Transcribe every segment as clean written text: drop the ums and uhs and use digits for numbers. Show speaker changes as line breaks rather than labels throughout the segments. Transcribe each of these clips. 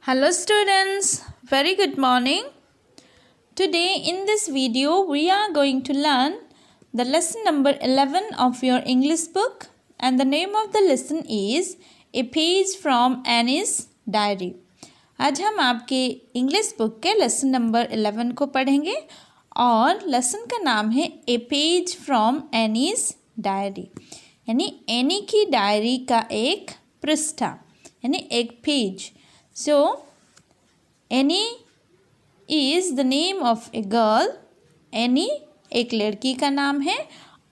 Hello students, very good morning. Today in this video we are going to learn the lesson number 11 of your English book, and the name of the lesson is A Page from Annie's Diary. आज हम आपके English book के lesson number 11 को पढ़ेंगे और lesson का नाम है ए पेज फ्रॉम एनीज डायरी, यानी एनी की डायरी का एक पृष्ठा यानी एक page. So, Annie is the name of a girl. Annie एक लड़की का नाम है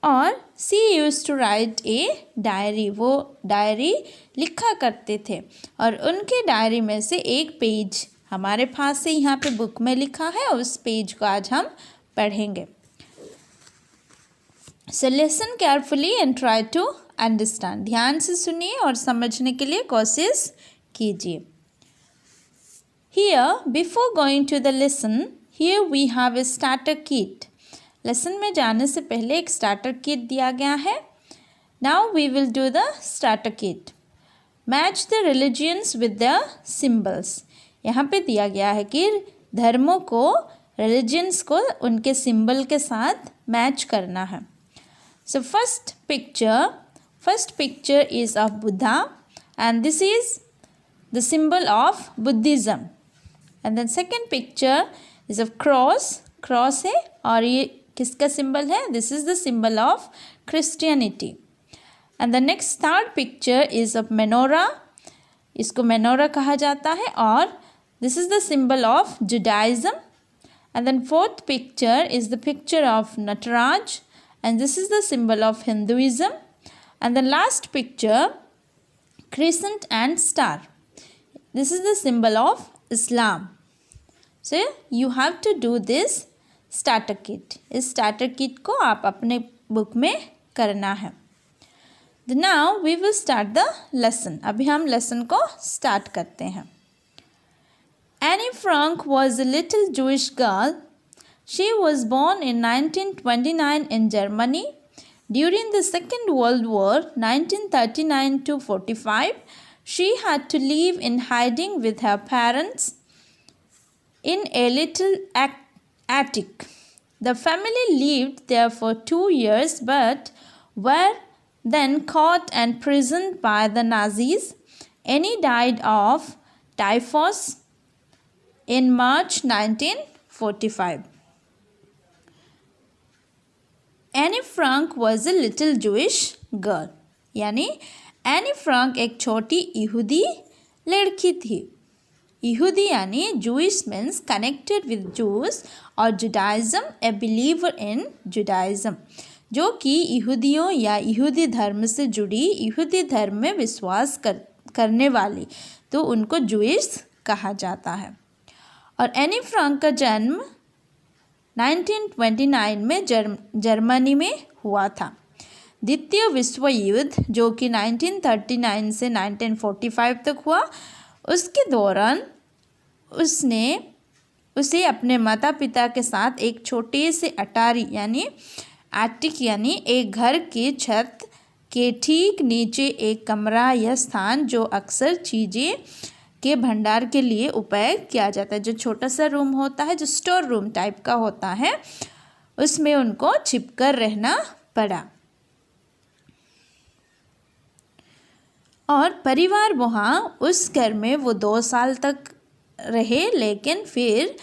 और she used to write a diary. वो डायरी लिखा करते थे और उनके डायरी में से एक पेज हमारे पास से यहाँ पे बुक में लिखा है और उस पेज को आज हम पढ़ेंगे. So listen carefully and try to understand. ध्यान से सुनिए और समझने के लिए कोशिश कीजिए. Here, before going to the lesson, here we have a starter kit. Lesson में जाने से पहले एक starter kit दिया गया है. Now we will do the starter kit. Match the religions with their symbols. यहाँ पे दिया गया है कि धर्मों को, religions को उनके symbol के साथ match करना है. So first picture is of Buddha, and this is the symbol of Buddhism. And then second picture is of cross है और ये किसका symbol है? This is the symbol of Christianity. And the next third picture is of menorah. इसको menorah कहा जाता है और this is the symbol of Judaism. And then fourth picture is the picture of Nataraj, and this is the symbol of Hinduism. And the last picture, crescent and star. This is the symbol of Islam. So you have to do this starter kit. इस starter kit को आप अपने book में करना है. Now we will start the lesson. अभी हम lesson को start करते हैं. Annie Frank was a little Jewish girl. She was born in 1929 in Germany. During the Second World War, 1939 to 45, she had to live in hiding with her parents in a little attic. The family lived there for 2 years but were then caught and imprisoned by the Nazis. Annie died of typhus in March 1945. Annie Frank was a little Jewish girl. यानी Anne Frank एक छोटी यहूदी लड़की थी. यहूदी यानी Jewish means connected with Jews और Judaism a believer in Judaism, जो कि यहूदियों या यहूदी धर्म से जुड़ी, यहूदी धर्म में विश्वास करने वाली, तो उनको Jewish कहा जाता है. और एनी फ्रैंक का जन्म 1929 में जर्मनी में हुआ था. द्वितीय विश्व युद्ध जो कि 1939 से 1945 तक हुआ, उसके दौरान उसे अपने माता पिता के साथ एक छोटे से अटारी यानी एटिक यानी एक घर की छत के ठीक नीचे एक कमरा या स्थान जो अक्सर चीज़ें के भंडार के लिए उपयोग किया जाता है, जो छोटा सा रूम होता है, जो स्टोर रूम टाइप का होता है, उसमें उनको छिपकर रहना पड़ा. और परिवार वहाँ उस घर में वो 2 साल तक रहे, लेकिन फिर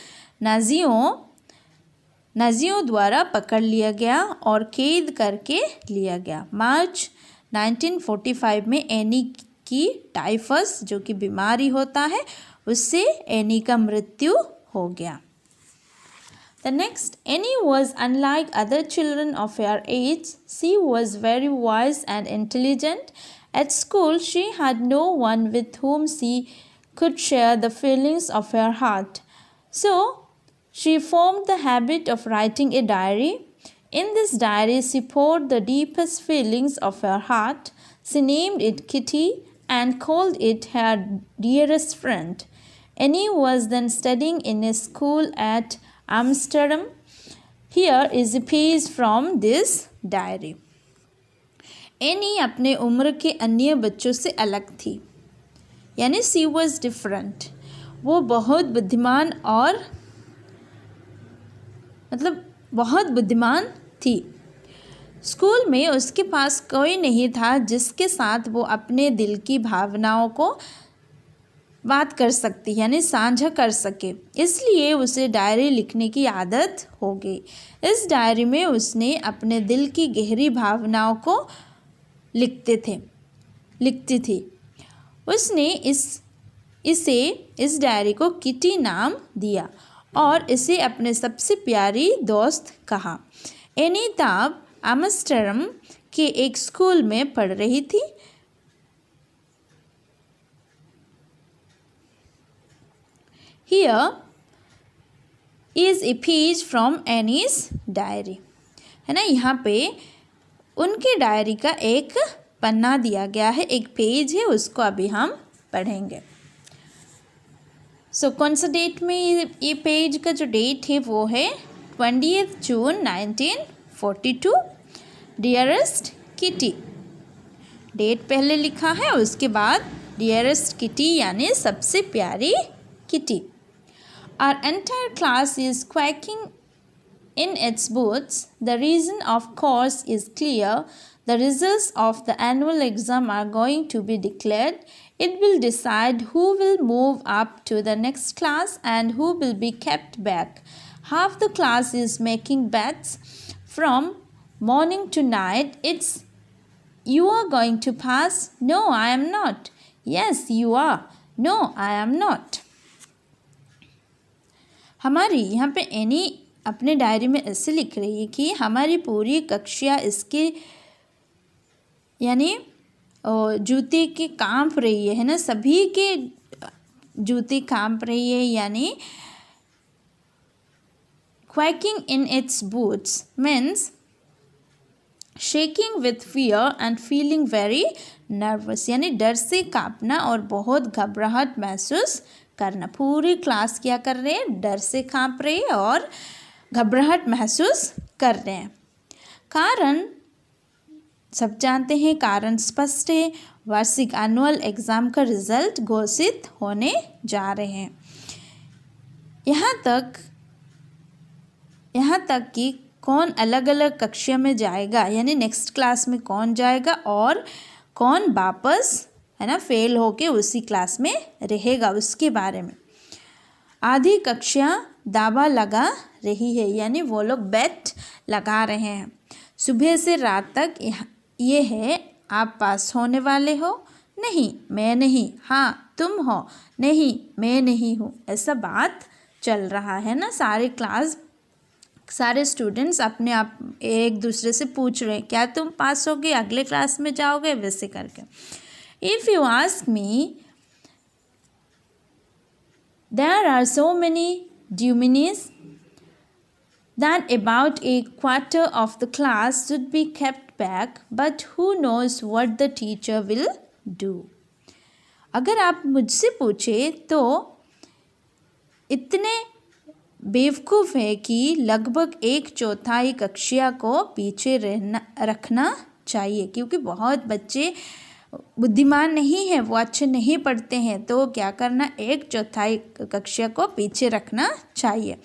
नाजियों द्वारा पकड़ लिया गया और कैद करके लिया गया. मार्च 1945 में एनी की टाइफस जो कि बीमारी होता है, उससे एनी का मृत्यु हो गया. The next, Annie was unlike other children of her age. She was very wise and intelligent. At school, she had no one with whom she could share the feelings of her heart. So, she formed the habit of writing a diary. In this diary, she poured the deepest feelings of her heart. She named it Kitty and called it her dearest friend. Annie was then studying in a school at Amsterdam. Here is a page from this diary. Any अपने उम्र के अन्य बच्चों से अलग थी, यानी सी was different. वो बहुत बुद्धिमान और बहुत बुद्धिमान थी। स्कूल में उसके पास कोई नहीं था जिसके साथ वो अपने दिल की भावनाओं को बात कर सकती यानी साझा कर सके, इसलिए उसे डायरी लिखने की आदत हो गई। इस डायरी में उसने अपने दिल की गहरी भावनाओं को लिखती थी। उसने इस डायरी को किटी नाम दिया और इसे अपने सबसे प्यारी दोस्त कहा। एनी तब एम्स्टर्डम के एक स्कूल में पढ़ रही थी। Here is a page from Annie's diary, है ना। यहाँ पे उनके डायरी का एक पन्ना दिया गया है, एक पेज है, उसको अभी हम पढ़ेंगे। सो कौन सा डेट में ये पेज का जो डेट है वो है 20 जून 1942। डियरेस्ट किटी डेट पहले लिखा है, उसके बाद डियरेस्ट किटी यानी सबसे प्यारी kitty. Our entire class is quaking in its boots. The reason, of course, is clear. The results of the annual exam are going to be declared. It will decide who will move up to the next class and who will be kept back. Half the class is making bets from morning to night. It's you are going to pass. No, I am not. Yes, you are. No, I am not. हमारी यहाँ पे any अपने diary में ऐसे लिख रही है कि हमारी पूरी कक्षा इसके यानी जूते के कांप रही है ना, सभी के जूते कांप रही है, यानी quaking in its boots means shaking with fear and feeling very nervous, यानी डर से कांपना और बहुत घबराहट महसूस करना। पूरी क्लास क्या कर रहे हैं, डर से कांप रहे हैं और घबराहट महसूस कर रहे हैं। कारण सब जानते हैं, कारण स्पष्ट है। वार्षिक एनुअल एग्ज़ाम का रिजल्ट घोषित होने जा रहे हैं। यहाँ तक कि कौन अलग अलग कक्षा में जाएगा, यानी नेक्स्ट क्लास में कौन जाएगा और कौन वापस है ना फेल होके उसी क्लास में रहेगा, उसके बारे में आधी कक्षा दावा लगा रही है, यानी वो लोग बेट लगा रहे हैं। सुबह से रात तक ये है, आप पास होने वाले हो, नहीं मैं नहीं, हाँ तुम हो, नहीं मैं नहीं हूँ, ऐसा बात चल रहा है ना। सारे स्टूडेंट्स अपने आप एक दूसरे से पूछ रहे हैं क्या तुम पास होगे, अगले क्लास में जाओगे, वैसे करके। If you ask me, there are so many nominees that about a quarter of the class should be kept back, but who knows what the teacher will do. अगर आप मुझसे पूछे तो इतने बेवकूफ़ है कि लगभग 1/4 कक्षा को पीछे रखना चाहिए, क्योंकि बहुत बच्चे बुद्धिमान नहीं है, वो अच्छे नहीं पढ़ते हैं, तो क्या करना, 1/4 कक्षा को पीछे रखना चाहिए।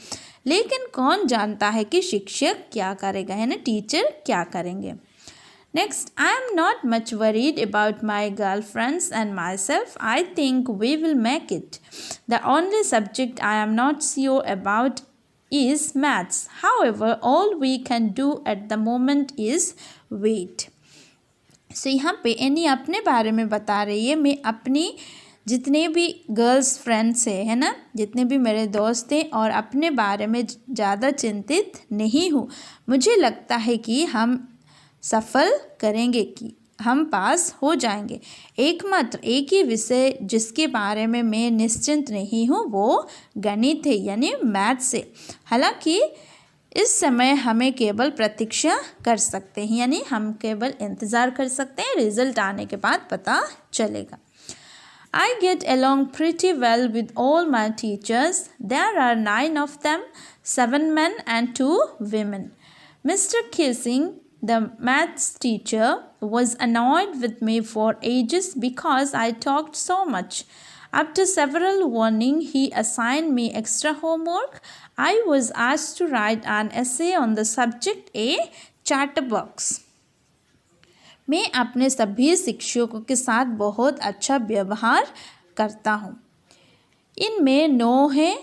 लेकिन कौन जानता है कि शिक्षक क्या करेगा, है ना, टीचर क्या करेंगे। Next, I am not much worried about my girl friends and myself. I think we will make it. The only subject I am not sure about is maths. However, all we can do at the moment is wait. So यहाँ पे any अपने बारे में बता रही है, मैं अपनी जितने भी गर्ल्स फ्रेंड्स है ना, जितने भी मेरे दोस्त हैं और अपने बारे में ज़्यादा चिंतित नहीं हूँ। मुझे लगता है कि हम सफल करेंगे, कि हम पास हो जाएंगे। एकमात्र एक ही विषय जिसके बारे में मैं निश्चिंत नहीं हूँ वो गणित है, यानी मैथ से। हालांकि इस समय हमें केवल प्रतीक्षा कर सकते हैं, यानी हम केवल इंतज़ार कर सकते हैं, रिजल्ट आने के बाद पता चलेगा। I get along pretty well with all my teachers. There are 9 of them, 7 men and 2 women. Mr. Kissing, the maths teacher, was annoyed with me for ages because I talked so much. After several warning, he assigned me extra homework. I was asked to write an essay on the subject a chatterbox. मैं अपने सभी शिक्षकों के साथ बहुत अच्छा व्यवहार करता हूँ। इनमें 9 हैं,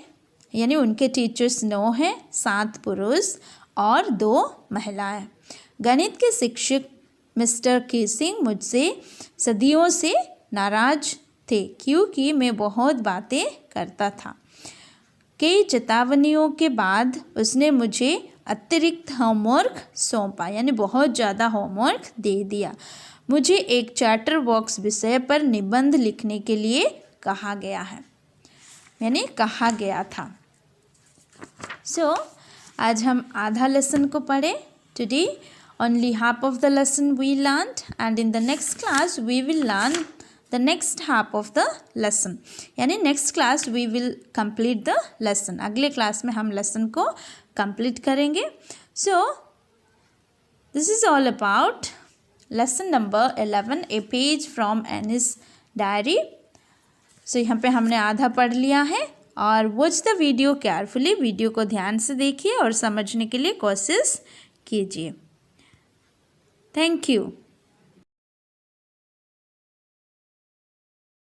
यानी उनके टीचर्स 9 हैं, 7 पुरुष और 2 महिलाएं। गणित के शिक्षक मिस्टर केसिंग मुझसे सदियों से नाराज थे क्योंकि मैं बहुत बातें करता था। कई चेतावनियों के बाद उसने मुझे अतिरिक्त होमवर्क सौंपा, यानी बहुत ज़्यादा होमवर्क दे दिया। मुझे एक चैटर बॉक्स विषय पर निबंध लिखने के लिए कहा गया है, यानी कहा गया था। आज हम आधा लेसन को पढ़े। Today only half of the lesson we learned, and in the next class we will learn the next half of the lesson, यानी next class we will complete the lesson। अगले क्लास में हम lesson को complete करेंगे। So this is all about lesson number 11, a page from Annie's diary। So यहाँ पे हमने आधा पढ़ लिया है और watch the video carefully, video को ध्यान से देखिए और समझने के लिए कोशिश कीजिए। Thank you.